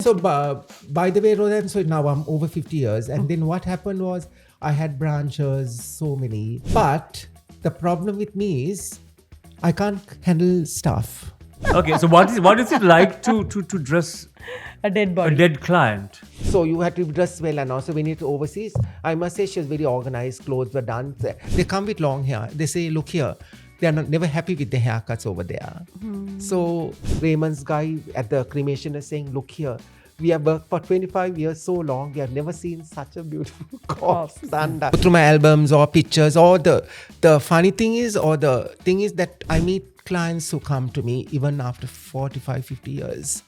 So, by the way, Rozanne, so now I'm over 50 years. And then what happened was I had branches, so many. But the problem with me is I can't handle stuff. Okay, so what is it like to dress A dead body. a dead client? So you had to dress well, and also when it's overseas, I must say she was very organized, clothes were done. They come with long hair. They say, look here. They are never happy with the haircuts over there. So Raymond's guy at the cremation is saying, look here. We have worked for 25 years so long. We have never seen such a beautiful corpse done. Through my albums or pictures, or the funny thing is, or the thing is that I meet clients who come to me even after 45, 50 years.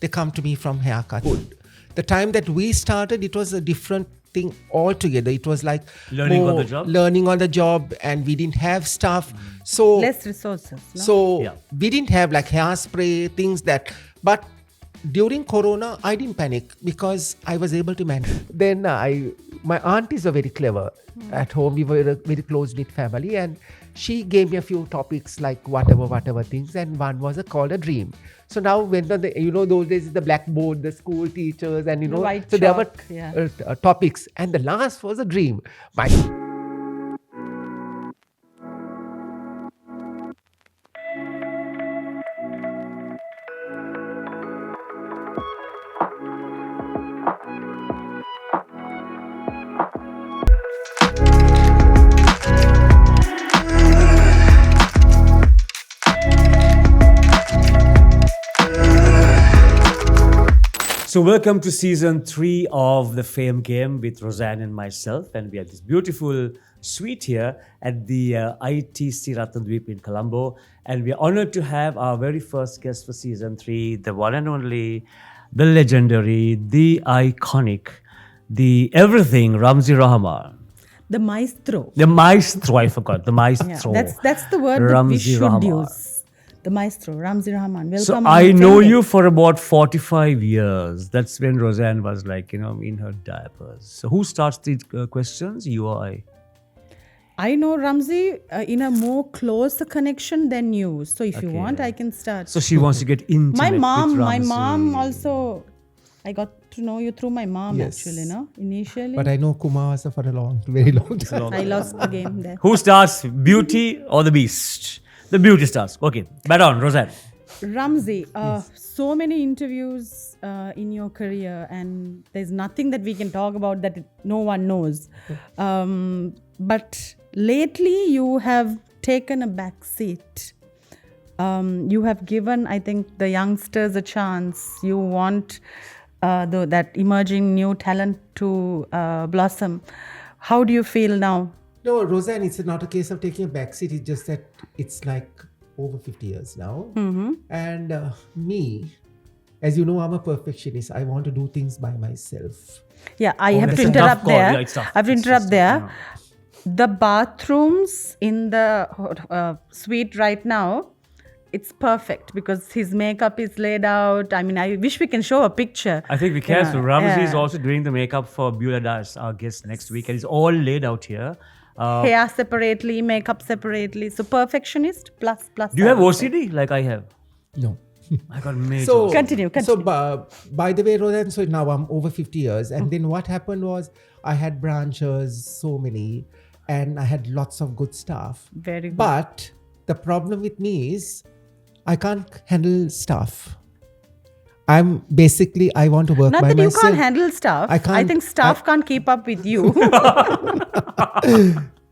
They come to me from haircut. Good. The time that we started, it was a different thing altogether. It was like Learning on the job? Learning on the job, and we didn't have stuff. So Less resources. No? so Yeah. we didn't have like hairspray, things that. But during Corona, I didn't panic because I was able to manage. Then my aunties were very clever. At home, we were a very close-knit family, and she gave me a few topics like whatever things, and one was called a dream. So now when those days the blackboard, the school teachers, and The white so there were chalk, yeah. topics, and the last was a dream. So welcome to season 3 of the Fame Game with Rozanne and myself, and we have this beautiful suite here at the ITC Ratnadweep in Colombo, and we are honored to have our very first guest for season 3, the one and only, the legendary, the iconic, the everything Ramzi Rahaman. The maestro. The maestro, I forgot, the maestro. Yeah, that's the word that we Ramzi should Rahaman. use. The maestro, Ramzi Rahaman. Welcome. So on I the know Fame you Game. for about 45 years. That's when Rozanne was like, in her diapers. So who starts the questions? You or I? I know Ramzi in a more closer connection than you. So if you Okay. want, I can start. So she wants to get intimate my with mom Ramzi. also, I got to know you through my mom Yes. actually, initially. But I know Kumar for a very long time. I lost the game there. Who starts, Beauty or the Beast? The Beauty starts. Okay, back on, Rozanne. Ramzi, so many interviews in your career, and there's nothing that we can talk about that no one knows. But lately, you have taken a back seat. You have given, I think, the youngsters a chance. You want that emerging new talent to blossom. How do you feel now? No, Rozanne, it's not a case of taking a backseat. It's just that it's like over 50 years now. And me, as you know, I'm a perfectionist. I want to do things by myself. Yeah, I have that's to a tough interrupt call. there. Yeah, it's tough. I have to It's interrupt just, there. The bathrooms in the suite right now, it's perfect because his makeup is laid out. I mean, I wish we can show a picture. I think we can. So Ramzi is yeah. also doing the makeup for Diasz, our guest next week, and it's all laid out here. Hair separately, makeup separately. So perfectionist plus. Do you have I would say. OCD like I have? No. I got major. So Continue. So by the way, Rozanne, so now I'm over 50 years. And then what happened was I had branches, so many, and I had lots of good stuff. Very good. But the problem with me is I can't handle stuff. I want to work Not by that you myself. can't handle stuff. I can't- I think staff can't keep up with you.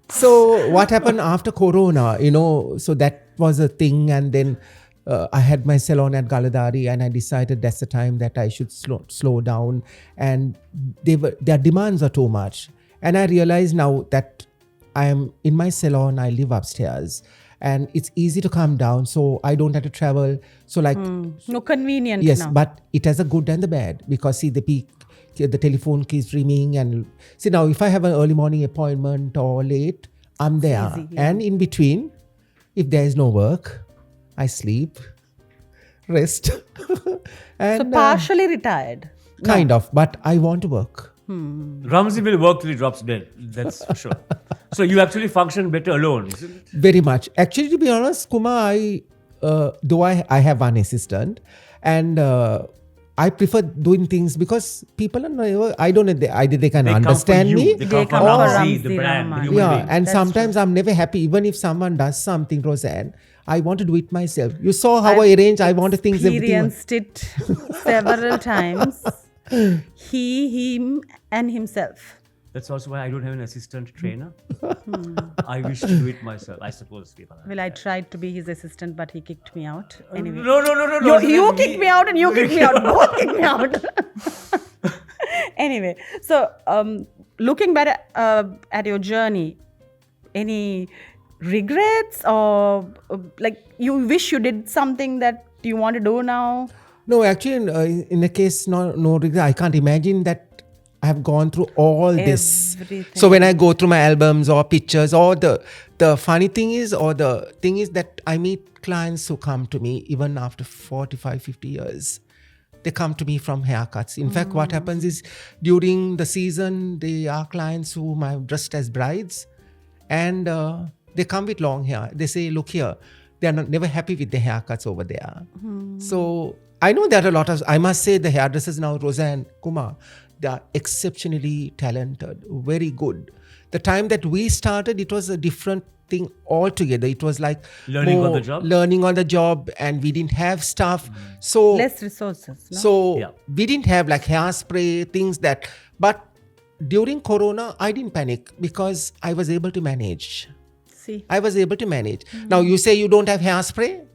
So what happened after Corona, so that was a thing. And then I had my salon at Galadari, and I decided that's the time that I should slow down. And their demands are too much. And I realize now that I am in my salon, I live upstairs. And it's easy to come down, so I don't have to travel. So like, No convenient yes, now. but it has a good and the bad, because see the telephone keeps ringing, and see now if I have an early morning appointment or late, I'm there. easy, yeah. And in between, if there is no work, I sleep, rest. And So partially retired. kind of, but I want to work. Ramzi will work till he drops dead. That's for sure. So you actually function better alone, isn't it? Very much. Actually, to be honest, Kumar, though I have one assistant, and I prefer doing things because people are never, I don't know, either they can They come for understand you. me. They They come for come for Ramzi, the Ramzi brand, the Rahaman. human Yeah, being. and That's sometimes I'm never happy, even if someone does something, Rozanne. I want to do it myself. You saw how I arrange. I want to things everything. Experienced it several times. He, him, and himself. That's also why I don't have an assistant trainer. I wish to do it myself, I suppose. Well, I tried to be his assistant, but he kicked me out. Anyway. No. You kicked me out and you kicked me out. Both kicked me out. Anyway, so looking back at your journey, any regrets or like you wish you did something that you want to do now? No, actually, in the case, no regret. I can't imagine that I have gone through all this. Everything. So when I go through my albums or pictures, or the funny thing is, or the thing is that I meet clients who come to me even after 45, 50 years. They come to me from haircuts. In fact, what happens is during the season, they are clients whom I've dressed as brides, and they come with long hair. They say, look here, they are never happy with the haircuts over there. So I know there are a lot of, I must say the hairdressers now, Rozanne, Kumar, they are exceptionally talented, very good. The time that we started, it was a different thing altogether. It was like Learning on more the job? learning on the job, and we didn't have stuff. So Less resources, no? so Yeah. we didn't have like hairspray, things that. But during Corona, I didn't panic because I was able to manage. See, I was able to manage. Now you say you don't have hairspray?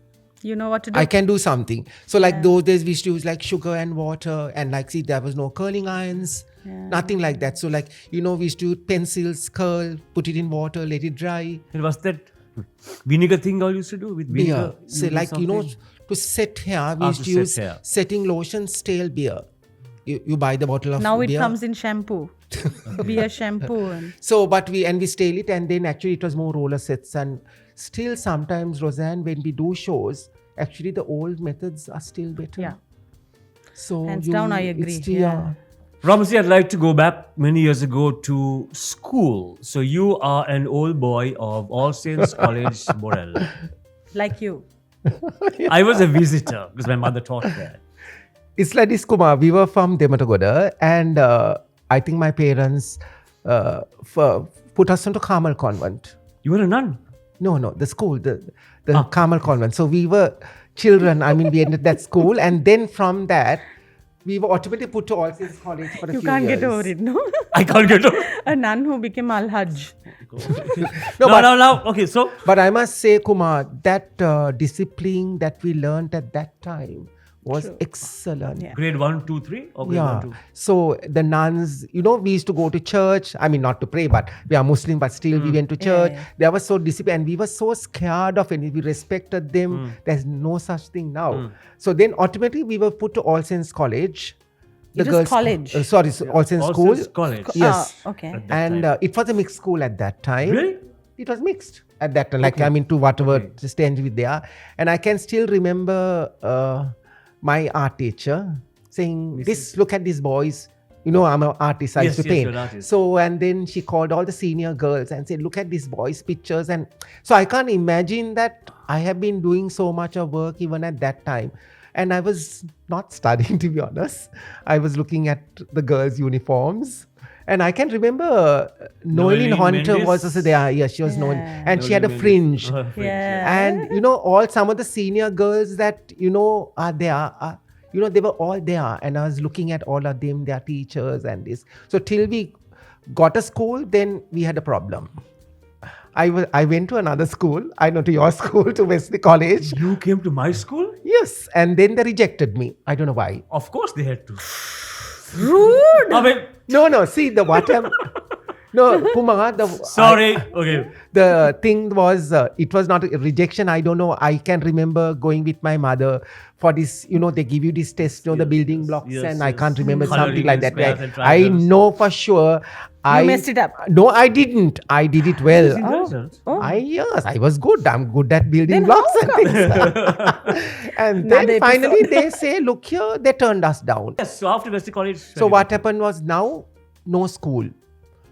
you know what to do. I can do something. So like those days we used to use like sugar and water, and like see there was no curling irons, nothing like that. So like, we used to use pencils, curl, put it in water, let it dry. And was that vinegar thing all used to do with vinegar? Beer. So like, to set hair, we used to to use set hair. setting lotion, stale beer. You buy the bottle of Now it beer. comes in shampoo. Beer shampoo. And So, but we stale it, and then actually it was more roller sets. And still sometimes, Rozanne, when we do shows, actually the old methods are still better. yeah. So Hands down, I agree. it's still- Yeah. Ramzi, I'd like to go back many years ago to school. So you are an old boy of All Saints College, Morel. Like you. I was a visitor because my mother taught there. It's like this, Kumar. We were from Dematagoda, and I think my parents put us into Carmel Convent. You were a nun. No, the school, the Carmel Convent. So we were children. We entered that school, and then from that, we were automatically put to All Saints College for a You few can't years. get over it, no? I can't get over. A nun who became Al-Hajj. No. Okay, so But I must say, Kumar, that discipline that we learned at that time was excellent. Yeah. grade 1, 2, 3 or grade 1, 2? So the nuns, we used to go to church. Not to pray, but we are Muslim, but still we went to church. yeah. They were so disciplined, and we were so scared of it. We respected them. There's no such thing now. So then automatically we were put to All Saints College. It was college? All Saints All School. Saints College. Yes. Ah, okay. And it was a mixed school at that time. Really? It was mixed at that time. Like, to whatever stage we there. And I can still remember my art teacher saying, look at these boys. I'm an artist. I used to Yes, paint. you're an artist. So, and then she called all the senior girls and said, look at these boys' pictures. And so I can't imagine that I have been doing so much of work even at that time. And I was not studying, to be honest. I was looking at the girls' uniforms. And I can remember Noeline Hunter Mendes? was also there. Yeah, she was known. And she had a Noeline fringe. Mendes. Yeah. And all some of the senior girls that are there, they were all there, and I was looking at all of them, their teachers and this. So till we got a school, then we had a problem. I went to another school, to your school, to Wesley College. You came to my school? Yes, and then they rejected me. I don't know why. Of course they had to. Rude. I mean, No, see the what happened. No, Kumar, sorry. Okay. the thing was, it was not a rejection. I don't know. I can remember going with my mother for this, they give you this test, the building blocks, yes, and I yes. can't remember Coloring something like in that. squares and I triangles. know for sure. I messed it up. No, I didn't. I did it well. Intelligence. Oh. Yes, I was good. I'm good at building Then blocks how and things. And Another then finally episode. they say, look here, they turned us down. Yes, so after Wesley College. So what happened was now, no school.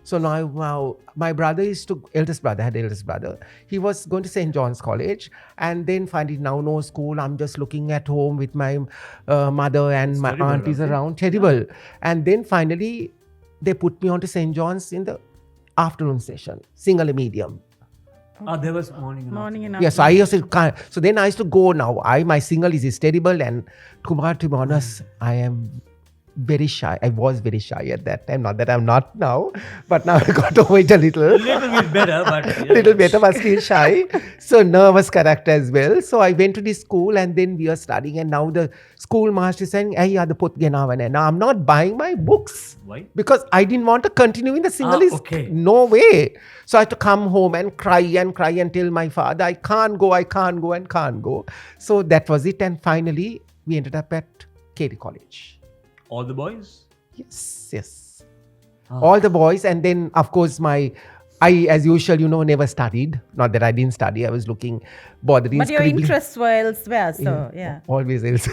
So now my eldest brother. He was going to St. John's College, and then finally now no school. I'm just looking at home with my mother and my terrible, aunties Ramzi. around. Terrible. And then finally they put me onto St. John's in the afternoon session, single medium. There was morning and Morning and Yes, I used to. So then I used to go now. My single is terrible, and Kumar, to be honest, I am very shy. I was very shy at that time. Not that I'm not now, but now I got over it a little. little bit better, but Little better, but still shy. So nervous character as well. So I went to this school, and then we are studying, and now the school master is saying, "Hey, the put genavan." Now I'm not buying my books. Why? Because I didn't want to continue in the single. Okay. No way. So I had to come home and cry and tell my father, I can't go. So that was it. And finally, we ended up at Katy College. All the boys? Yes. All the boys. And then, of course, I, as usual, never studied. Not that I didn't study. I was bothering. But your scribbling. interests were elsewhere, so yeah. Always else.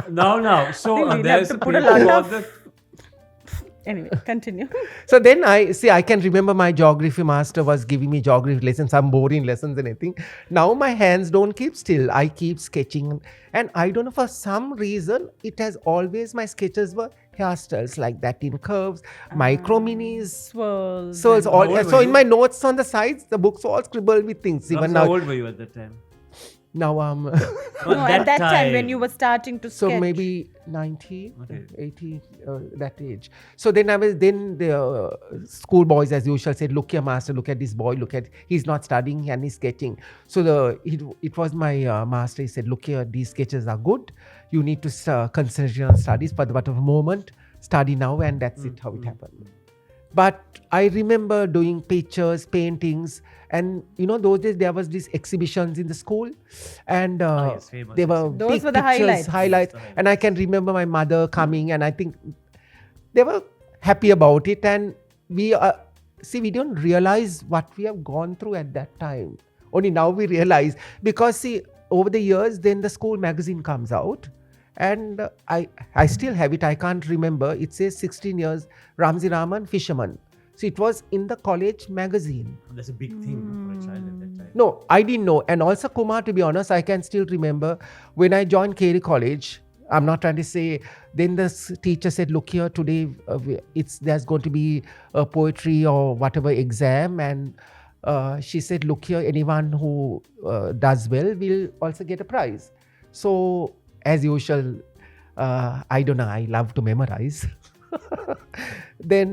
Now. So We'll have there's to a put a paper lot for of- the... Anyway, continue. So then I can remember my geography master was giving me geography lessons, some boring lessons and everything. Now my hands don't keep still. I keep sketching. And I don't know, for some reason, it has always, my sketches were hairstyles like that in curves, micro minis. Swirls. So it's How all. old were So in you? my notes on the sides, the books all scribbled with things. Even Ramzi, now, how old were you at that time? now No, at that time when you were starting to So sketch. maybe 90, Okay. 80, that age. So then the school boys as usual said, look here master, look at this boy, he's not studying and he's sketching. So it was my master, he said, look here, these sketches are good. You need to concentrate on studies for the moment, study now, and that's it, how it happened. But I remember doing pictures, paintings, and those days there was these exhibitions in the school, and yes, famous they were Those big were the pictures, highlights. and I can remember my mother coming, and I think they were happy about it, and we don't realize what we have gone through at that time. Only now we realize, because over the years, then the school magazine comes out. And I still have it. I can't remember. It says 16 years, Ramzi Rahaman, fisherman. So it was in the college magazine. That's a big thing for a child at that time. No, I didn't know. And also Kumar, to be honest, I can still remember when I joined Katy College. I'm not trying to say. Then the teacher said, "Look here, today there's going to be a poetry or whatever exam." And she said, "Look here, anyone who does well will also get a prize." So as usual, I don't know, I love to memorize. Then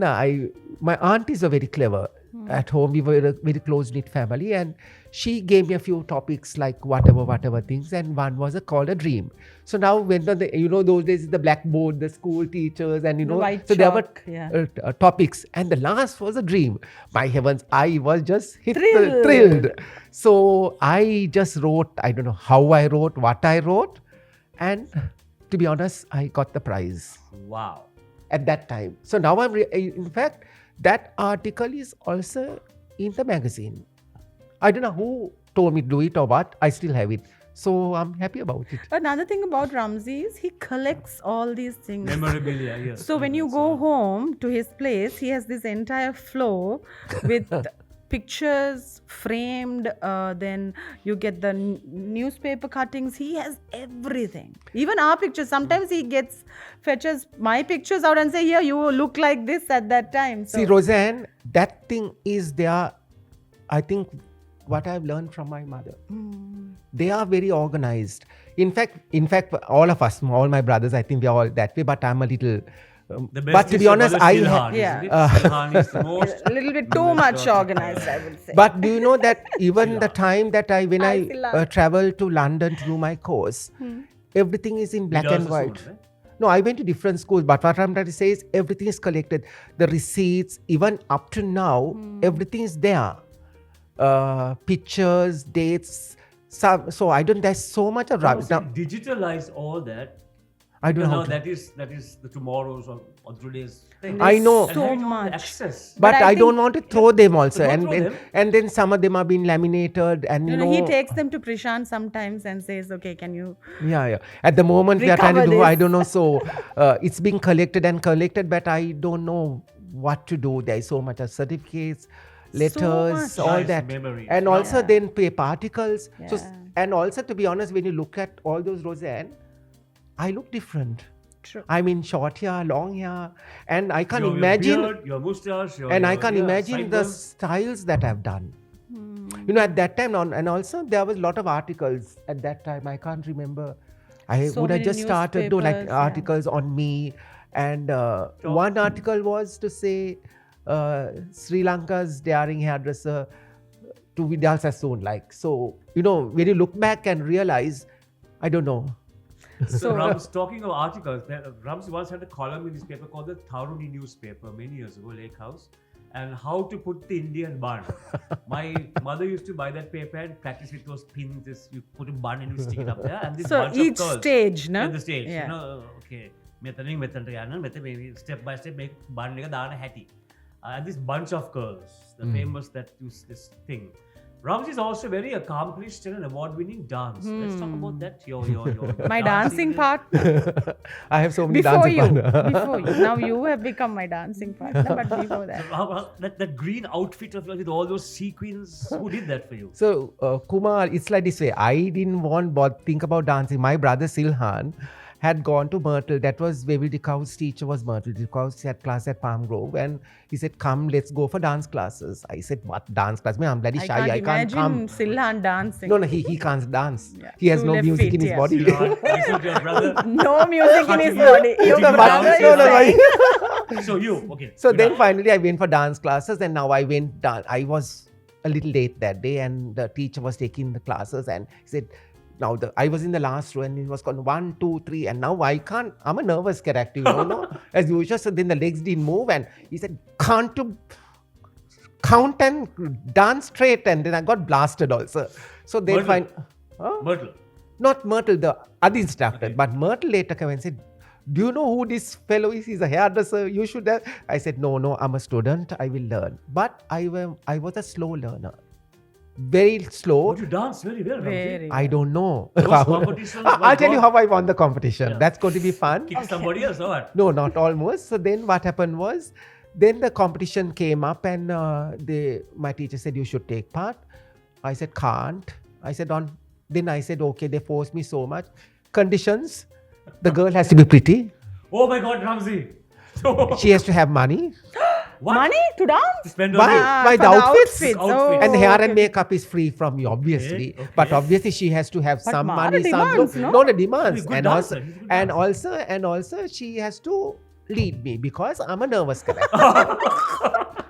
my aunties are very clever. At home, we were a very close-knit family, and she gave me a few topics like whatever things, and one was called a dream. So now when those days the blackboard, the school teachers, and The white so there were chalk, yeah. topics, and the last was a dream. My heavens, I was just Thrilled. thrilled. So I just wrote, I don't know how I wrote, what I wrote, and to be honest, I got the prize Wow. at that time. So now in fact, that article is also in the magazine. I don't know who told me to do it or what. I still have it. So I'm happy about it. Another thing about Ramzi is he collects all these things. Memorabilia, yes. So when you go home to his place, he has this entire floor with pictures framed. Then you get the newspaper cuttings. He has everything. Even our pictures. Sometimes he fetches my pictures out and say, "Here, you look like this at that time." So See, Rozanne, that thing is there. I think what I've learned from my mother. They are very organized. In fact, all of us, all my brothers, I think we are all that way. But I'm a little. The best But to is be your honest, mother, I Silhan, Yeah. isn't it? Silhan is the most... a little bit too much organized, I would say. But do you know that even the time that when I Silva. traveled to London to do my course, everything is in black Diasz and white. soon, right? No, I went to different schools, but what I'm trying to say is everything is collected. The receipts, even up to now, everything is there. Pictures, dates. So I don't. There's so much of rubbish. Now Digitalize all that. I don't know Now how to. that is the tomorrow's or today's thing. I know. And So having all the much. access. But I I think- don't want to throw them also, Don't and throw then them. and then some of them are being laminated, and you know. He takes them to Prashant sometimes and says, "Okay, can you?" Yeah. At the moment we are trying to Recover do, I this. don't know. So it's being collected, but I don't know what to do. There is so much of certificates, letters, much. all Nice that. memories. And also Yeah. then paper articles. So, Yeah. and also to be honest, when you look at all those Rozanne, I look different. True. I'm in short hair, long hair, and I can Your imagine, beard, your moustache, and I can imagine the sideburns. styles that I've done. Hmm. You know, at that time, and also there was a lot of articles at that time. I can't remember. I So would have many just started to like newspapers, yeah. articles on me, and one article was to say Sri Lanka's daring hairdresser to be Diasz as soon. Like, so you know, when you look back and realize, I don't know. So Rams, talking of articles, Rams once had a column in this paper called the Tharuni newspaper many years ago, Lake House, and how to put the Indian bun. My mother used to buy that paper and practice with those pins. You put a bun and you stick it up there, and this So bunch each of curls. stage, no? At the stage, Yeah. you know, okay. මෙතනින් යන මෙතන step by step make bun එක දාන හැටි. And this bunch of curls, the famous that use this thing. Ramzi is also very accomplished and an award-winning dance. Let's talk about that. Your My dancing partner. I have so many Before dancing you. partners. Before you. Now you have become my dancing partner, but before that. That green outfit of yours with all those sequins, who did that for you? So, Kumar, it's like this way. I didn't think about dancing. My brother Silhan had gone to Myrtle. That was where Dikau's teacher was Myrtle. Dikau had class at Palm Grove, and he said, "Come, let's go for dance classes." I said, "What dance class? I'm bloody shy. I can't come." imagine Silhan dancing. No, he can't dance. Yeah. He has Two no left music feet, in his yeah. body. Listen to your brother. No music in his body. Your No, brother no, is no, saying- So you, okay. So good then enough. finally I went for dance classes, and now I went I was a little late that day, and the teacher was taking the classes, and he said, now I was in the last row, and it was called 1, 2, 3, and now I can't. I'm a nervous character, you know, as usual. So then the legs didn't move, and he said, "Can't to count and dance straight," and then I got blasted also. So then Myrtle. Myrtle. not Myrtle, the other instructor, Okay. but Myrtle later came and said, "Do you know who this fellow is? He's a hairdresser. You should have." I said, No, I'm a student. I will learn. But I was a slow learner. Very slow. But you dance very well, Ramzi. Very. I don't know. Those competitions I'll were tell you gone. how I won the competition. Yeah. That's going to be fun. Kick somebody else or what? No, not almost. So then what happened was, then the competition came up, and my teacher said, "You should take part." I said, "Can't." I said, Then I said, "Okay." They forced me so much. Conditions: the girl has to be pretty. Oh my God, Ramzi. She has to have money. What? Money to dance? Spend Why? on you. By for the outfits. Outfits. Oh, And hair okay. and makeup is free from you, obviously. Okay. But obviously, she has to have But some Mara money, some demands, look. no? The demands, He's a good and dancer. also, He's a good and dancer. also, she has to lead me because I'm a nervous character.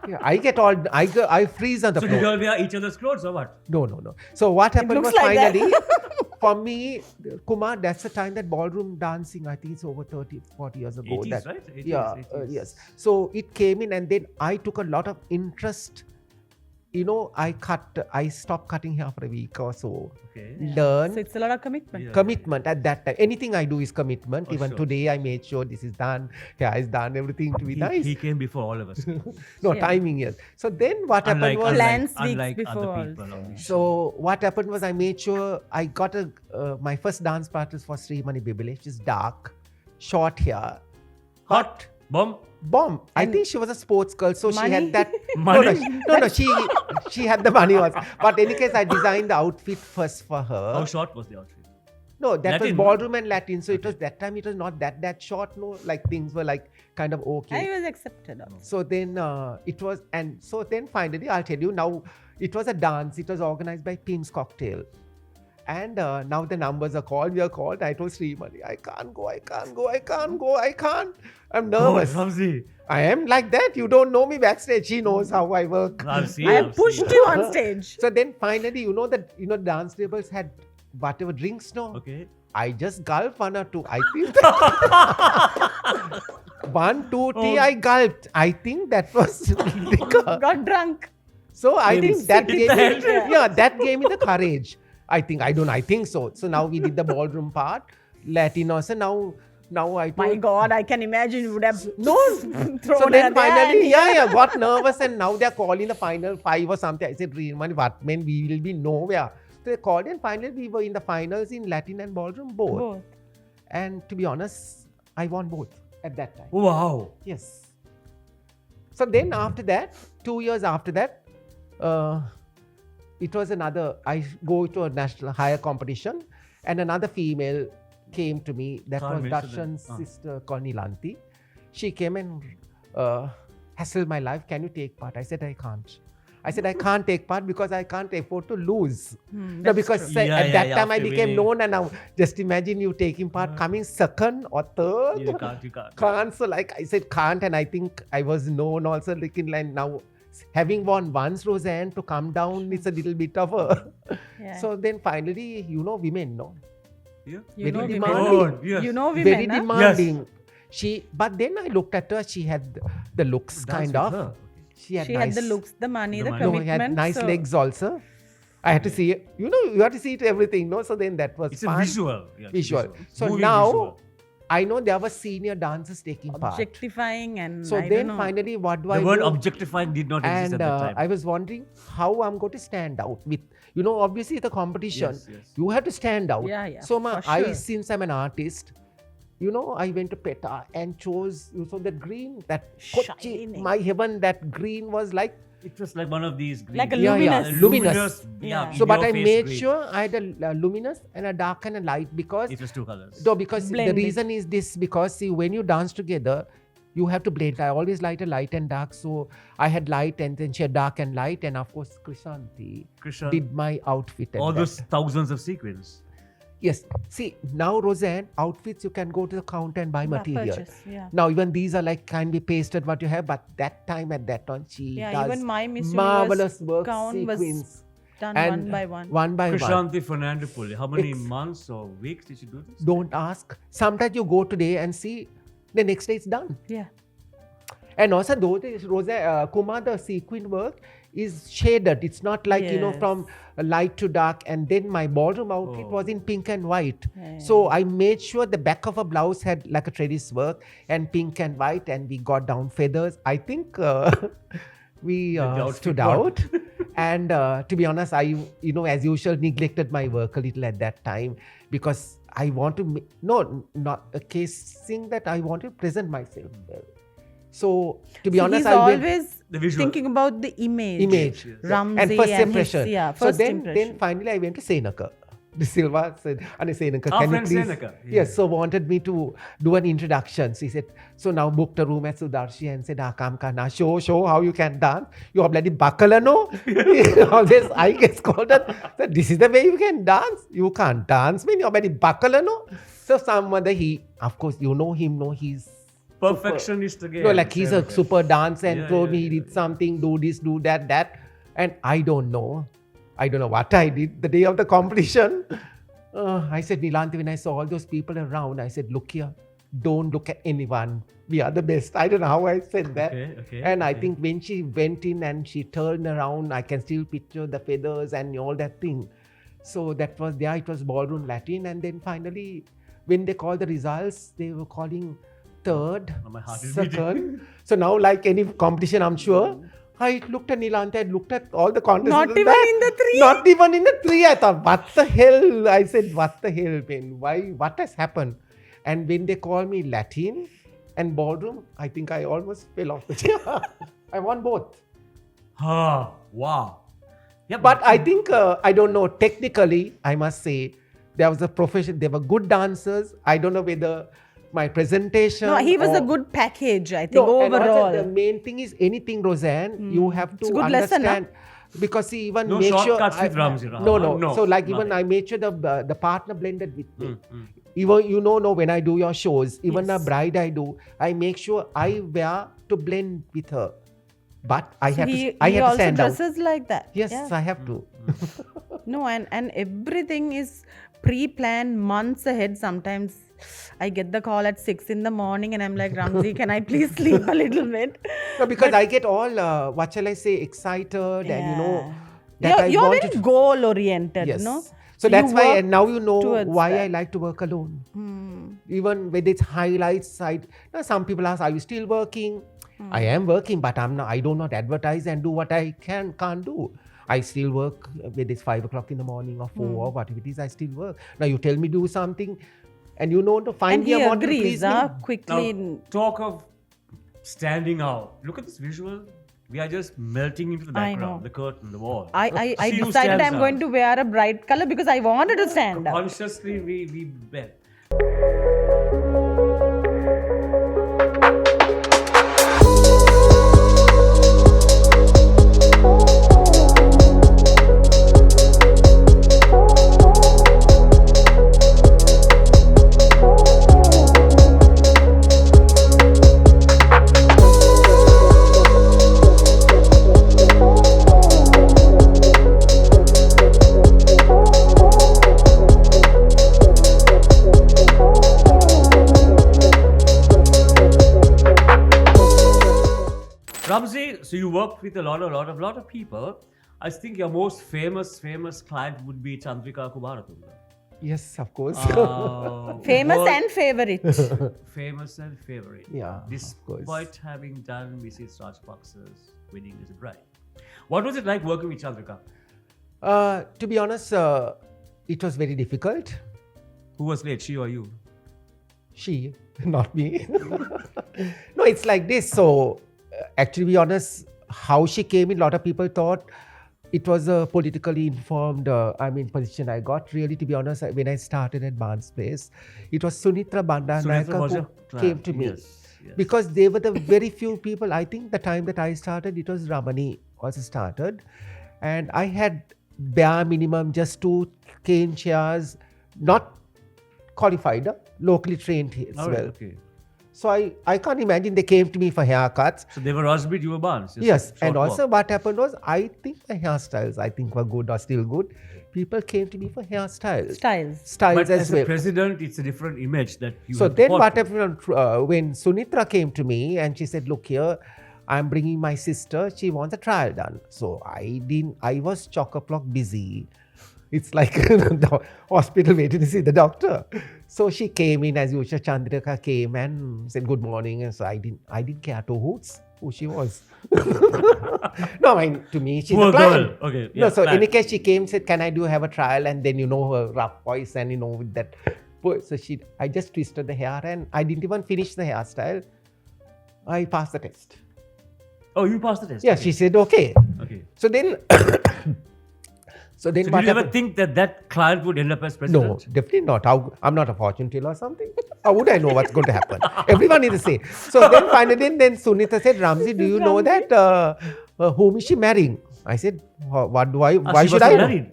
Yeah, I freeze on the So did you floor. all wear each other's clothes or what? No. So what happened looks was like that. finally, for me, Kumar, that's the time that ballroom dancing, I think it's over 30, 40 years ago. 80s, right? 80s, Yeah, 80s. yes. So it came in, and then I took a lot of interest. You know, I stopped cutting hair for a week or so. Okay. Learn. So it's a lot of commitment. Yeah. Commitment at that time. Anything I do is commitment. For Even sure. today, I made sure this is done. Hair is done. Everything to be nice. He came before all of us. No, Yeah. timing, yes. So then what happened was... Plans weeks unlike before other people. also. obviously. So what happened was I made sure I got my first dance partner for Sri Bibile. She's dark, short hair, Hot. Bomb. bomb. I think she was a sports girl, so she Money? had that. Money? No, she had the money also. But in any case, I designed the outfit first for her. How short was the outfit? No, that Latin? was ballroom and Latin. So it was that time. It was not that short. No, like things were like kind of okay. I was accepted also. So then it was, and so then finally, I'll tell you now, it was a dance. It was organized by Pim's Cocktail. And now the numbers are called. We are called. I told Srimani, I can't go. I'm nervous. Oh, Ramzi. I am like that. You don't know me backstage. She knows how I work. I've seen. I I've have pushed seen. you on stage. So then finally, dance tables had whatever drinks, no? Okay. I just gulped 1 or 2. I think 1, 2 tea, I gulped. I think that was liquor. Got drunk. So I Maybe think that sit gave in me, the that gave me the courage. I think so. So now we did the ballroom part, Latin also. Now I My told, God, I can imagine you would have no. thrown So her then there. finally, got nervous, and now they're calling the final 5 or something. I said, "Really, what, man, we will be nowhere." So they called, and finally we were in the finals in Latin and ballroom both. Both. And to be honest, I won both at that time. Wow. Yes. So then after that, 2 years after that, it was another, I go to a national higher competition and another female came to me. That Can't was mention Darshan's sister called Nilanti. She came and hassled my life. Can you take part? I said, I can't. I said, I can't take part because I can't afford to lose. No, because at that time I after became winning. known, and now just imagine you taking part, coming second or third. You can't. Can't. So like I said, can't, and I think I was known also. Like in line now, having won once, Rozanne, to come down is a little bit of a. Yeah. So then finally, women, no, Yeah. You know very women. demanding. God, yes. You know women, very huh? demanding. But then I looked at her. She had the looks, Dance kind with of. her. She had the looks, the money, the money. No, commitment. he had nice so legs also. I had to see it. You have to see it everything, no? So then that was It's fun. a visual. Yeah, it's Visual. So Movie now, visual. I know there were senior dancers taking part. objectifying and So I then don't know. finally, what do The I word do? objectifying did not exist And at that time. I was wondering how I'm going to stand out with, obviously the competition. Yes. You have to stand out. Yeah, So for sure. since I'm an artist, I went to PETA and chose, that green, that Kochi, Shining. my heaven, that green was like, It was like one of these green. Like a Yeah, yeah. luminous. Luminous. Yeah. in so but your I face made green. sure I had a luminous and a dark and a light because It was two colors. No, because Blend the it. reason is this, because see, when you dance together, you have to blend. I always light a light and dark. So I had light and then she had dark and light. And of course, Krishanti Krishan, did my outfit. at all that. those thousands of sequins. Yes. See, now Rozanne, outfits, you can go to the counter and buy material. Purchase, yeah. Now, even these are like kindly pasted what you have. But that time, at that time, she Yeah, does even my Miss marvelous Universe work, gown was sequins. done And one by one. One by one. Krishanti Fernandopoulos. How many months or weeks did you do this? Don't ask. Sometimes you go today and see the next day it's done. Yeah. And also those days, Kumar, the sequin work is shaded. It's not like, Yes. from light to dark. And then my ballroom outfit was in pink and white. Yeah. So I made sure the back of a blouse had like a trellis work and pink and white. And we got down feathers. I think we outfit stood got- out. And to be honest, I, as usual, neglected my work a little at that time because I want to, not a case thing that I want to present myself well. So, to be honest, he's I went always The visual. thinking about the image. image Ramzi and first and impression. his, So first then impression. finally I went to Senaka. The Silva said, Senaka, Our can you friend please? Senaka, yeah. Yes, so wanted me to do an introduction. So he said, so now booked a room at Sudarshi and said, come kana, show how you can dance. You are bloody buckler, no? All this, I get scolded. So this is the way you can dance. You can't dance, man. You are bloody buckler, no? So of course, you know him, no? He's Perfectionist again. no, like he's a Senaka. super dancer and Yeah, told me yeah, he did something, do this, do that. And I don't know what I did the day of the competition. I said, Nilanti, when I saw all those people around, I said, look here, don't look at anyone. We are the best. I don't know how I said that. Okay, And I okay. think when she went in and she turned around, I can still picture the feathers and all that thing. So that was there. It was ballroom Latin. And then finally, when they called the results, they were calling third, My heart is second. So now, like any competition, I'm sure, I looked at Nilanti, I looked at all the contestants. Not even in the three? Not even in the three. I thought, what the hell? I said, what the hell, man? Why? What has happened? And when they called me Latin and ballroom, I think I almost fell off the chair. I won both. Wow. Yeah, But I think, I don't know, technically, I must say, there was a profession, they were good dancers. I don't know whether my presentation. No, he was or- a good package, I think, No, and also overall. the main thing is anything, Rozanne, you have to It's a good lesson, understand. Because see, even No make sure. shortcuts with Ramzi Rahaman. No. No, So like even nothing. I made sure the partner blended with me. Even when I do your shows, even a bride I do, I make sure I wear to blend with her. But I have to he stand also out. dresses like that. Yes, Yeah. I have to. No, and everything is pre-planned months ahead. Sometimes I get the call at 6 in the morning and I'm like, Ramzi, can I please sleep a little bit? No, because I get all, what shall I say, excited and that You're I want very to. goal-oriented, Yes. no? So that's you why, work and now you know towards why that. I like to work alone. Even with its highlights side, some people ask, "Are you still working?" I am working, but I do not advertise and do what I can't do. I still work whether it's 5 o'clock in the morning or 4 or whatever it is. I still work. Now you tell me do something, and to find And he the amount to agrees, please me. quickly. Now, talk of standing out. Look at this visual. We are just melting into the I background, know. the curtain, the wall. I See who decided stands I'm out. going to wear a bright color because I wanted to stand out. Consciously, we bet. Ramzi, so you work with a lot of people. I think your most famous client would be Chandrika Kumaratunda. Yes, of course. Famous world- and favorite. famous and favorite. Yeah, of Despite course. having done Mrs. Rajapaksa's Wedding as a Bride. What was it like working with Chandrika? To be honest, it was very difficult. Who was late, she or you? She, not me. No, it's like this. So, actually, to be honest, how she came in, a lot of people thought it was a politically informed, position I got. Really, to be honest, when I started at Barnes Place, it was Sunitra Sunitra Bandanayaka was who your came client, to me. yes. Because they were the very few people. I think the time that I started, it was Ramani also started. And I had bare minimum, just 2 cane chairs, not qualified, locally trained as All well. right, okay. So I can't imagine they came to me for haircuts. So they were Rosbit, you were Barnes. Yes, and short also walk. what happened was, I think the hairstyles, I think were good or still good. People came to me for hairstyles. Styles. But As as a well. president, it's a different image that you So have to then what portray. happened, when Sunitra came to me and she said, look here, I'm bringing my sister, she wants a trial done. So I was chock-a-block busy. It's like the hospital waiting to see the doctor. So she came in as usual. Chandrika came and said good morning. And so I didn't care two hoots who she was. No, to me, she's Poor a client. girl. Okay, No, yeah, so in client. any case, she came, said, can I have a trial? And then, her rough voice and, with that. So I just twisted the hair and I didn't even finish the hairstyle. I passed the test. Oh, you passed the test? Yeah, okay. she said, okay. Okay. So then, So did what you ever happened? think that client would end up as No, president? definitely not. I'm not a fortune teller or something. How would I know what's going to happen? Everyone is the same. So then finally, then Sunita said, Ramzi, do you know that whom is she marrying? I said, what do I? Why She should was I know? married.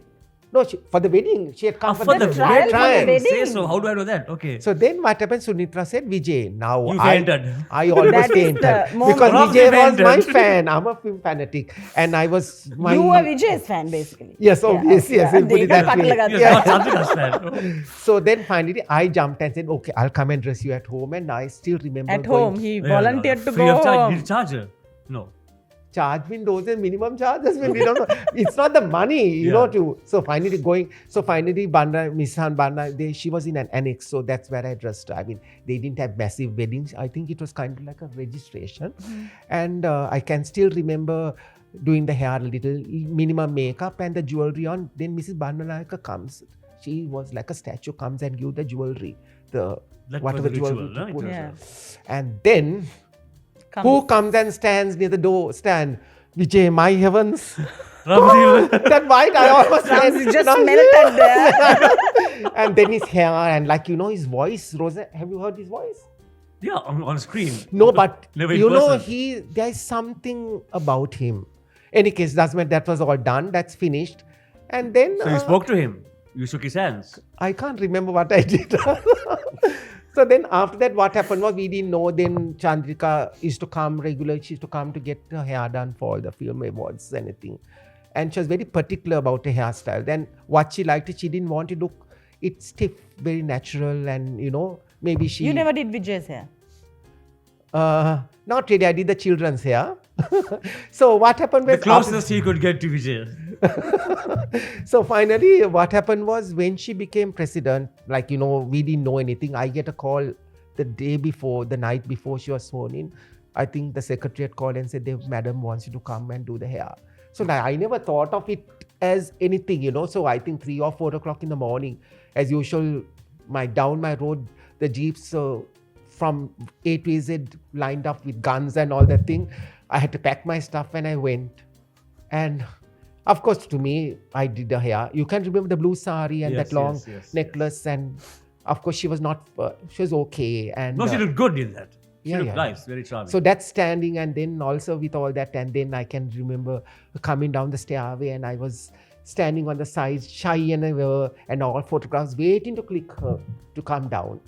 No, for the wedding. She had come For the trial for the wedding. wedding. Say so. How do I know that? Okay. So then what happened? Sunitra said, Vijay. Now You I fainted. almost That is fainted the moment. because Ramzi Vijay was my fainted. fan. I'm a film fanatic, and I was my. You were Vijay's fan, basically. Yes, obviously, yes. we'll put it that way. Yes, not Chandrika's fan. So then finally I jumped and said, okay, I'll come and dress you at home. And I still remember At going home, he Yeah, volunteered to free go of charge. home. Did you charge her? No. charge me those are minimum charges when we don't know. It's not the money, you know, so finally Miss Han Banda, she was in an annex, so that's where I dressed her. I mean, they didn't have massive weddings. I think it was kind of like a registration. And I can still remember doing the hair a little, minimum makeup and the jewelry on. Then Mrs. Bandanayaka comes. She was like a statue, comes and give the jewelry, That whatever was the jewelry ritual, to put. Yeah. And then who comes and stands near the door? Vijay, my heavens. Ramzi. That white, I almost Ramzi just No, melted there. And then his hair and his voice. Rozanne, have you heard his voice? Yeah, on screen. No, but Never in person. there's something about him. Any case, that was all done. That's finished. And then So you spoke to him. You shook his hands. I can't remember what I did. So then after that, what happened was we didn't know. Then Chandrika used to come regularly. She used to come to get her hair done for the film awards, anything. And she was very particular about her hairstyle. Then what she liked, she didn't want to look it stiff, very natural, and maybe she. You never did Vijay's hair. Not really. I did the children's hair. So what happened The was closest he could get to Vijay. So finally, what happened was when she became president, we didn't know anything. I get a call the night before she was sworn in. I think the secretariat called and said, Madam wants you to come and do the hair. So now I never thought of it as anything, So I think 3 or 4 o'clock in the morning, as usual, down my road, the jeeps from A to Z lined up with guns and all that thing. I had to pack my stuff and I went. And of course, to me, I did the hair. You can remember the blue sari and that long necklace. And of course, she was okay. And No, she looked good in that. She Yeah, looked yeah. nice, very charming. so that's standing, and then also with all that, and then I can remember coming down the stairway, and I was standing on the side, shy and all photographs, waiting to click her to come down.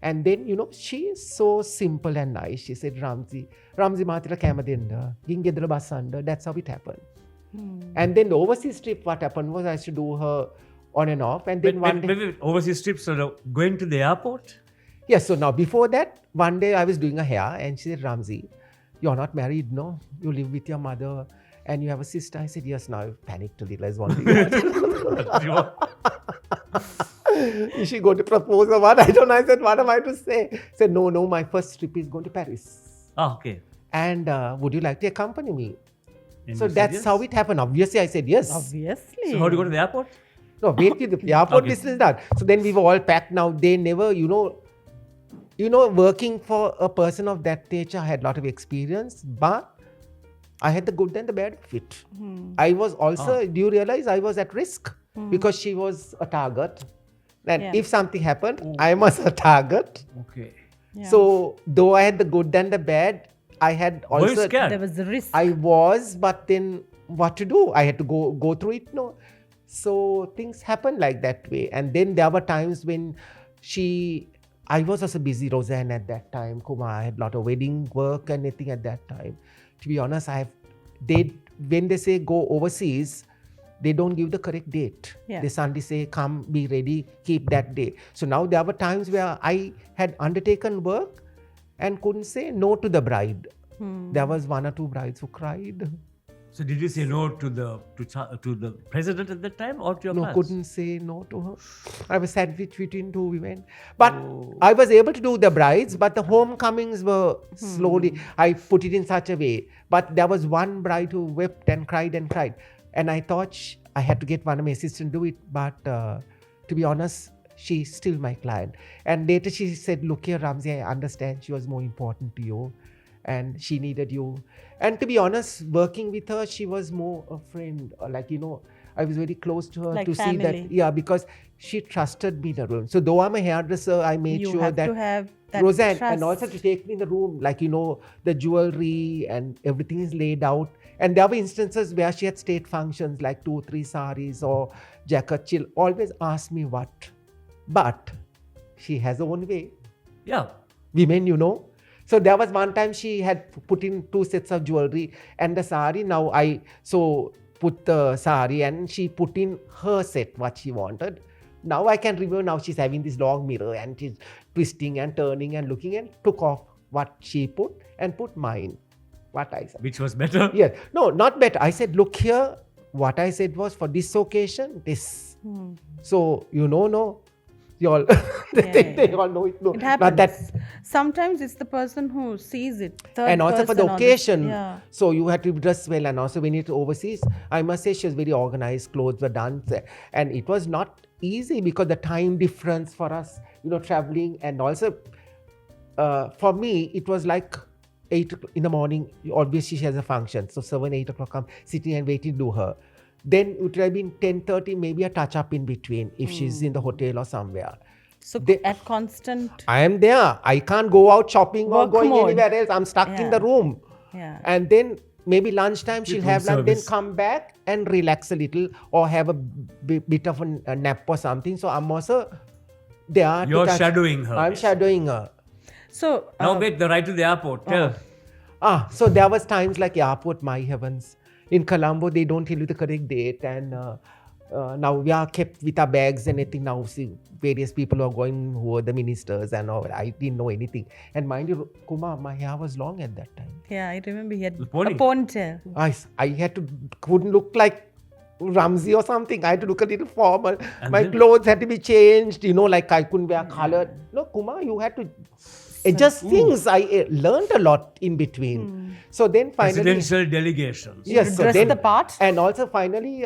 And then, she is so simple and nice. She said, Ramzi Matila Kamadinda, Gingedra Basanda. That's how it happened. And then the overseas trip, what happened was I used to do her on and off. And then one day. Wait, overseas trips, so going to the airport? Yes, so now before that, one day I was doing her hair and she said, Ramzi, you're not married, no? You live with your mother and you have a sister. I said, yes. Now I panicked a little as one thing. Is she going to propose or what? I don't know. I said, what am I to say? I said, no, my first trip is going to Paris. Ah, okay. And would you like to accompany me? And So you said that's yes? how it happened. Obviously, I said yes. Obviously. So how do you go to the airport? No, wait till the airport Okay. business is done. So then we were all packed. Now they never, working for a person of that nature, I had a lot of experience, but I had the good and the bad of it. I was also, do you realize I was at risk? Because she was a target. And Yeah. if something happened, I was a target. Okay. Yeah. So though I had the good and the bad, I had Were you also, scared? There was a risk. I was, but then what to do? I had to go through it, no? So things happen like that way. And then there were times when I was also busy, Rozanne, at that time. Kumar, I had a lot of wedding work and everything at that time. To be honest, when they say go overseas, they don't give the correct date. Yeah. They suddenly say, come, be ready, keep that day. So now there were times where I had undertaken work and couldn't say no to the bride. There was one or two brides who cried. So did you say no to the president at that time or to your No, plans? couldn't say no to her. I was sandwiched between two women. But I was able to do the brides, but the homecomings were slowly, I put it in such a way. But there was one bride who wept and cried. And I thought I had to get one of my assistants to do it. But to be honest, she's still my client. And later she said, look here, Ramzi, I understand she was more important to you. And she needed you. And to be honest, working with her, she was more a friend. I was very close to her Like to see family. that. Yeah, because she trusted me in the room. So though I'm a hairdresser, I made You sure have that to have that Rozanne, trust. and also to take me in the room, the jewelry and everything is laid out. And there were instances where she had state functions like 2-3 saris or jacket. She'll always ask me what. But she has her own way. Yeah. Women, So there was one time she had put in 2 sets of jewelry and the sari. Now I put the sari and she put in her set, what she wanted. Now I can remember, now she's having this long mirror and she's twisting and turning and looking, and took off what she put and put mine, what I said. Which was better? Yes. No, not better. I said, look here, what I said was for this occasion, this. So, no. You all, they all know it. No, It not happens. that. Sometimes it's the person who sees it. Third And also for the person or occasion. Yeah. So you had to dress well. And also when it's overseas, I must say she was very organized. Clothes were done. And it was not easy because the time difference for us, traveling. And also for me, it was like 8 in the morning. Obviously she has a function. So 7, 8 o'clock, I'm sitting and waiting to do her. Then it would have been 10:30, maybe a touch up in between if she's in the hotel or somewhere. So They- at constant. I am there. I can't go out shopping or Work going mode. anywhere else. I'm stuck in Yeah. the room. Yeah. And then maybe lunchtime she'll With have room lunch, then service. come back and relax a little or have a bit of a nap or something. So I'm also there. to You're touch- shadowing her. I'm shadowing her. So Now wait, the ride to the airport. Tell. So there was times like airport, my heavens. In Colombo, they don't tell you the correct date. And now we are kept with our bags and everything. Now see, various people are going who are the ministers and all. I didn't know anything. And mind you, Kumar, my hair was long at that time. yeah, I remember he had The pony. a ponytail. I couldn't look like Ramzi or something. I had to look a little formal. And My then- clothes had to be changed, like I couldn't wear colored. No, Kumar, you had to adjust things. I learned a lot in between. So then finally, Presidential delegations. yes, so dress then, the part? and also finally,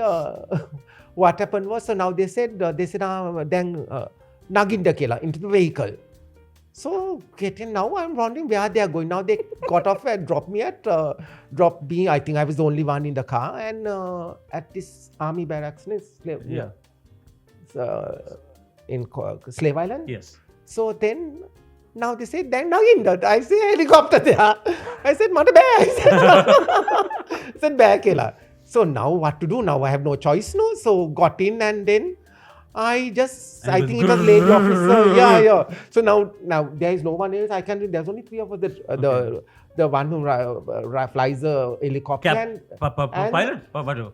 what happened was, so now they said, then Naginda Kela into the vehicle. So now I'm wondering where they are going. Now they got off and dropped me. I think I was the only one in the car, and at this army barracks in Slave Island. Yes. So then, now they say, then now in that, I say helicopter there. I said, "Mata bag." I said, "Bag kela." So now what to do? Now I have no choice, no. So got in, and then I think it was lady officer. Yeah. So now there is no one else. There's only three of us. The one who flies a helicopter. Pilot?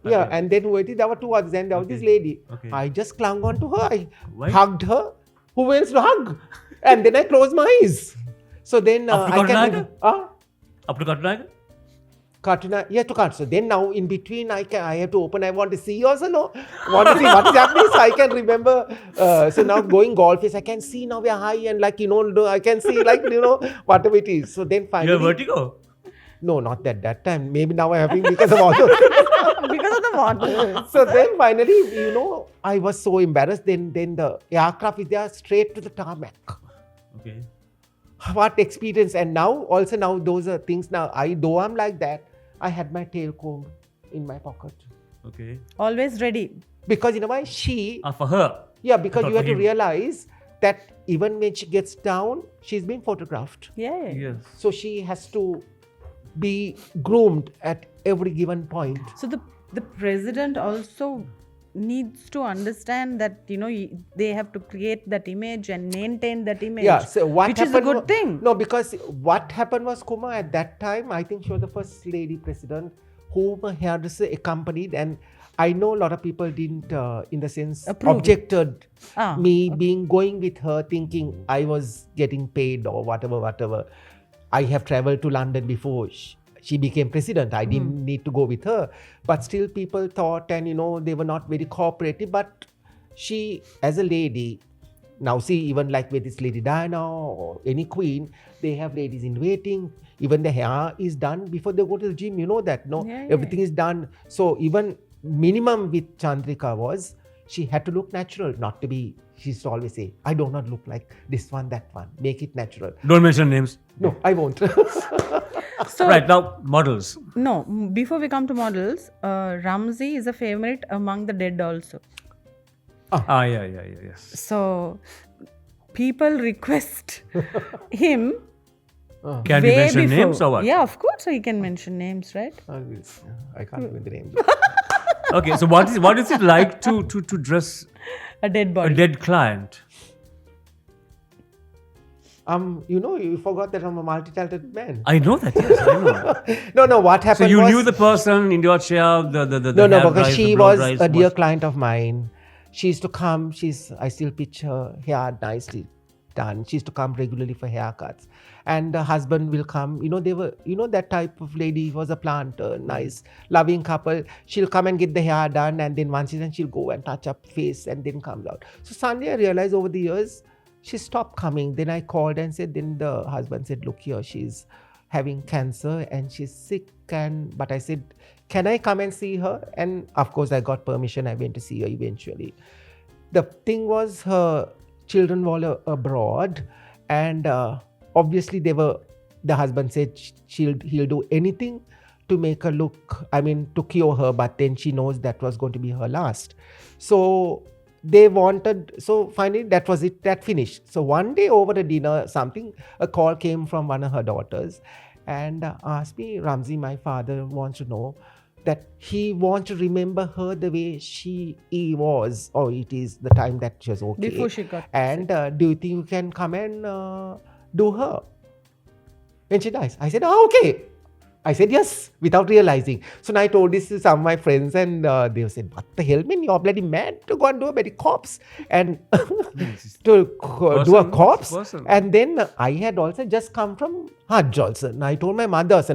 Yeah, and then there were two others, and there was this lady. Okay. I just clung on to her. I Why? hugged her. Who wants to hug? And then I closed my eyes. So then Katrina, yeah, to cut. So then now in between I have to open. I want to see also, no? Want to see what is happening. So I can remember. So now going golf is I can see now we are high and I can see whatever it is. So then finally. You have vertigo? No, not that time. Maybe now I'm having because of all those. Because of the water. So then finally, I was so embarrassed. Then the aircraft is there straight to the tarmac. Okay. What experience. And now those are things now. Though I'm like that, I had my tail comb in my pocket. Okay. Always ready. Because why? She... for her? Yeah, because Not you have for to him. realize that even when she gets down, she's been photographed. Yeah. Yes. So she has to be groomed at every given point. So the president also needs to understand that they have to create that image and maintain that image. Yeah, so what which is a happened good thing. No, because what happened was, Kumar, at that time, I think she was the first lady president whom a hairdresser accompanied, and I know a lot of people didn't, in the sense, objected me going with her, thinking I was getting paid or whatever. I have traveled to London before she became president. I didn't need to go with her. But still people thought, and they were not very cooperative. But she, as a lady, now see, even like with this Lady Diana or any queen, they have ladies in waiting. Even the hair is done before they go to the gym. You know that, no? Yeah. Everything is done. So even minimum with Chandrika was, she had to look natural, not to be, she used to always say, I do not look like this one, that one. Make it natural. Don't mention names. No, I won't. So, Right, now models. No, before we come to models, Ramzi is a favorite among the dead also. Yes. So, people request him Can we way mention before. names or what? Yeah, of course he can mention names, right? I can't remember the name. Okay, so what is it like to dress A dead a body. dead client? You forgot that I'm a multi-talented man. I know that, yes, I know. No, what So happened you was... knew the person in your chair, the No, hair because dries, she the blow was dries, a dear what? client of mine. She used to come, I still picture her hair nicely done. She used to come regularly for haircuts. And the husband will come, they were, that type of lady was a planter, nice, loving couple. She'll come and get the hair done, and then once she'll go and touch up face and then comes out. So Sunday I realized over the years, she stopped coming. Then I called and said, then the husband said, look here, she's having cancer and she's sick. But I said, can I come and see her? And of course I got permission. I went to see her eventually. The thing was, her children were abroad, and obviously the husband said he'll do anything to make her to cure her, but then she knows that was going to be her last. So finally that was it, that finished. So one day over a dinner, a call came from one of her daughters and asked me, Ramzi, my father wants to know that he wants to remember her the way she was, or it is the time that she was okay. Before she got And do you think you can come and do her when she dies? I said, okay. I said yes, without realizing. So now I told this to some of my friends, and they said, what the hell, man, you're bloody mad to go and do a bloody corpse and do a corpse. And then I had also just come from Hajj also. And I told my mother also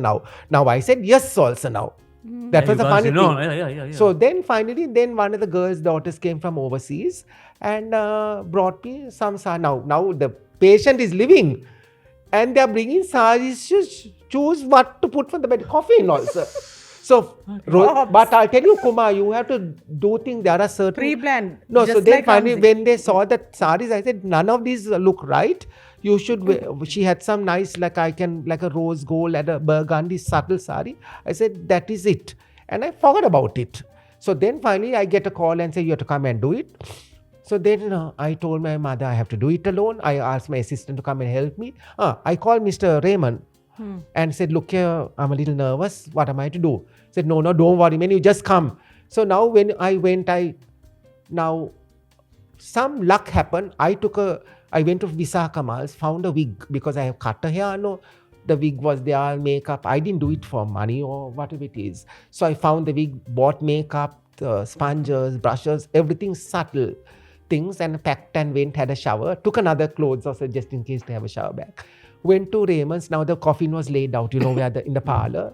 now I said yes also now. That was a funny thing. Yeah. So then finally, one of the girls' daughters came from overseas and brought me some sari. Now the patient is living and they are bringing saris to choose what to put for the bed, coffin also. So, but I'll tell you, Kumar, you have to do things. There are certain... Pre-planned. No, just so then like finally, Ramzi. when they saw the saris, I said, none of these look right. You should wear, she had some nice, like a rose gold and a burgundy subtle sari. I said, that is it. And I forgot about it. So then finally I get a call and say, you have to come and do it. So then I told my mother I have to do it alone. I asked my assistant to come and help me. I called Mr. Raymond and said, look here, I'm a little nervous. What am I to do? Said, no, don't worry, man, you just come. So now when I went, now some luck happened. I went to Visa Kamal's, found a wig because I have cut her hair. No, the wig was there, makeup. I didn't do it for money or whatever it is. So I found the wig, bought makeup, sponges, brushes, everything subtle things, and packed and went, had a shower. Took another clothes also just in case to have a shower back. Went to Raymond's. Now the coffin was laid out, where in the parlor,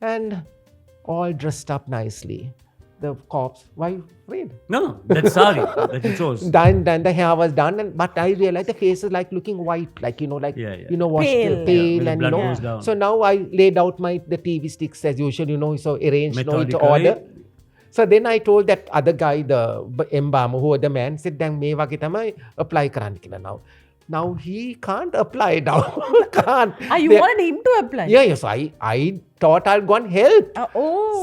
and all dressed up nicely. The corpse, why afraid? No, that's sorry that you chose. Then the hair was done, but I realized the face is like looking white, like washed pale, when the blood and goes down. So now I laid out the TV sticks as usual, so arranged into Methodically. order. So then I told that other guy, the embalmer, who was the man, said, "Then me wage tamai apply karan kila now." Now he can't apply now. Can't. You wanted him to apply? Yeah. So I thought I'll go and help.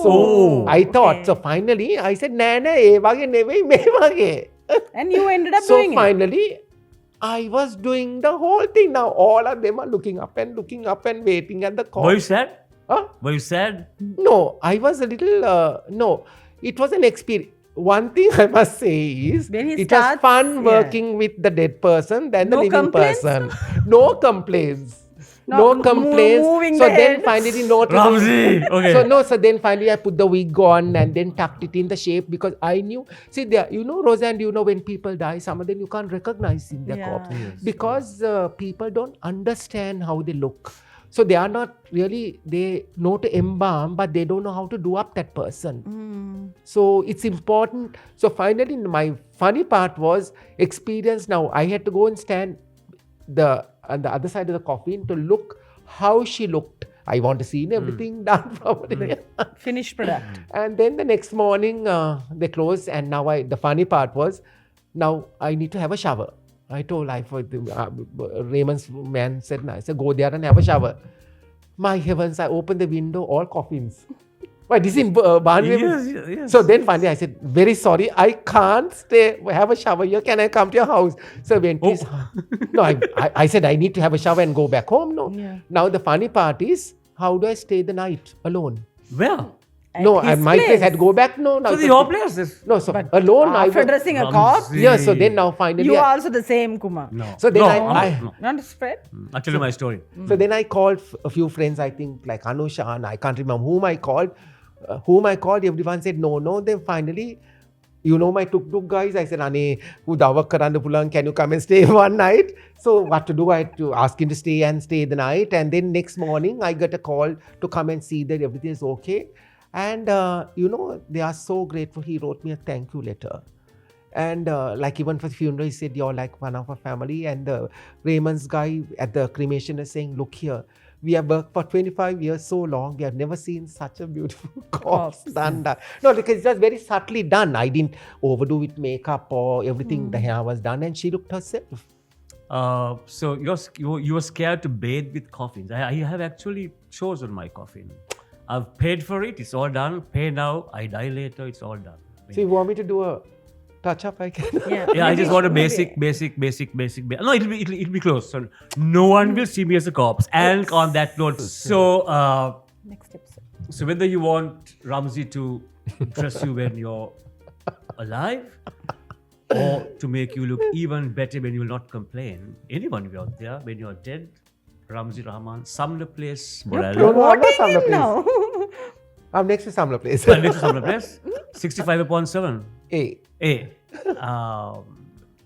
So I thought. Okay. So finally I said, "Nana, e wage neveyi me wage." And you ended up So doing it. finally, I was doing the whole thing. Now all of them are looking up and waiting at the call. Were you sad? Huh? Were you sad? No, I was a little. No, it was an experience. One thing I must say is, When he it was starts, fun working with the dead person than the No living complaints? person. No complaints. Not No complaints. moving So the then head. finally, no. Ramzi! Okay. So then finally I put the wig on and then tucked it in the shape because I knew. See, there, Rozanne, when people die, some of them you can't recognize in their corpse because people don't understand how they look. So they are not really, they know to embalm, but they don't know how to do up that person. So it's important. So finally, my funny part was experience. Now I had to go and stand on the other side of the coffin to look how she looked. I want to see everything done properly. Finished product. And then the next morning, they closed. And now the funny part was, now I need to have a shower. I told Raymond's man said, I said, go there and have a shower. My heavens, I opened the window, all coffins. Why, this is in Barnway? Yes. So then finally I said, very sorry, I can't have a shower here. Can I come to your house? So when no, I said, I need to have a shower and go back home. No. Yeah. Now the funny part is, how do I stay the night alone? Where? No, his at my place, I had to go back. No, So your place is... No, so alone. After dressing a corpse, Yeah, so then now finally. you are also the same, Kumar. No. So then No. Not spread? I'll tell you my story. So then I called a few friends, I think like Anusha, and I can't remember whom I called. Everyone said no. Then finally, my tuk-tuk guys, I said, Ane, udawak karanda pulang, can you come and stay one night? So what to do? I had to ask him to stay the night. And then next morning, I got a call to come and see that everything is okay. And, they are so grateful. He wrote me a thank you letter. And like even for the funeral, he said, you're like one of our family. And Raymond's guy at the cremation is saying, look here, we have worked for 25 years so long. We have never seen such a beautiful corpse done. No, because it was very subtly done. I didn't overdo with makeup or everything. The hair was done and she looked herself. So you were scared to bathe with coffins. I have actually chosen my coffin. I've paid for it. It's all done. Pay now. I die later. It's all done. So you want me to do a touch-up? I can. Yeah, I just want a basic. No, it'll be close. So no one will see me as a corpse. And on that note, so Next episode. so whether you want Ramzi to dress you when you're alive, or to make you look even better when you will not complain, anyone out there when you're dead, Ramzi Rahaman, Samla Place, Morale. Promoting him now. I'm next to Samla Place. Next to Samla Place, 65/7. A.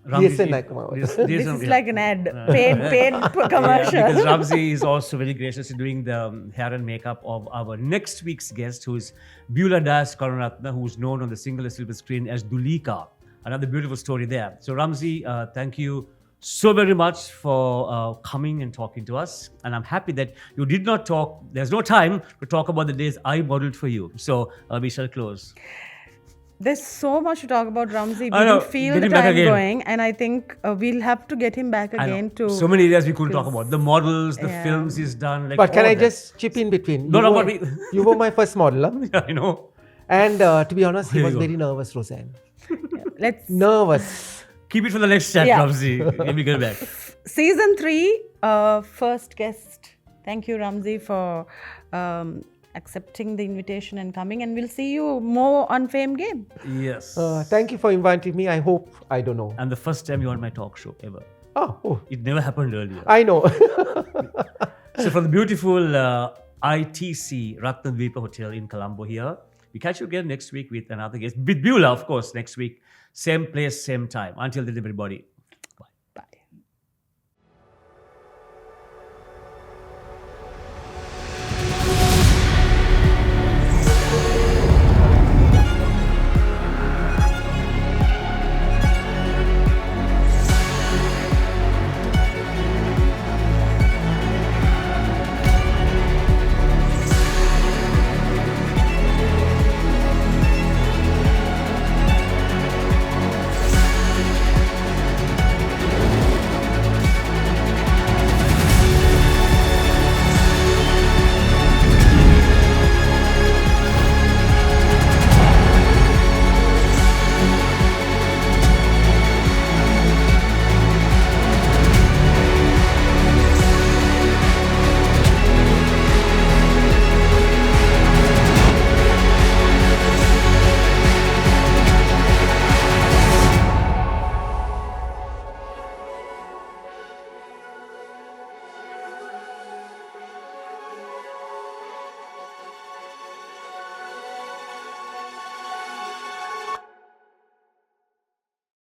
Ramzi, This is like an ad. Paid commercial. because Ramzi is also very gracious in doing the hair and makeup of our next week's guest, who is Diasz Karunaratne, who's known on the single and silver screen as Dulika. Another beautiful story there. So Ramzi, thank you so very much for coming and talking to us. And I'm happy that you did not talk. There's no time to talk about the days I modeled for you. So we shall close. There's so much to talk about Ramzi. We I know. didn't feel Get the him back time again. going, and I think we'll have to get him back I know. again to. So many areas we couldn't talk about. The models, the Yeah. films he's done. Like But can all I that. just chip in between? No, you, no, were, but you were my first model. Huh? I know. And to be honest, he Here was you go. very nervous, Rozanne. Let's Nervous. Keep it for the next chat, Yeah. Ramzi. Let me get back. Season 3, first guest. Thank you, Ramzi, for accepting the invitation and coming. And we'll see you more on Fame Game. Yes. Thank you for inviting me. I hope, I don't know. And the first time you were on my talk show ever. Oh, It never happened earlier. I know. So from the beautiful ITC Ratnadweepa Hotel in Colombo here, we catch you again next week with another guest. With Beulah, of course, next week. Same place, same time. Until then, everybody.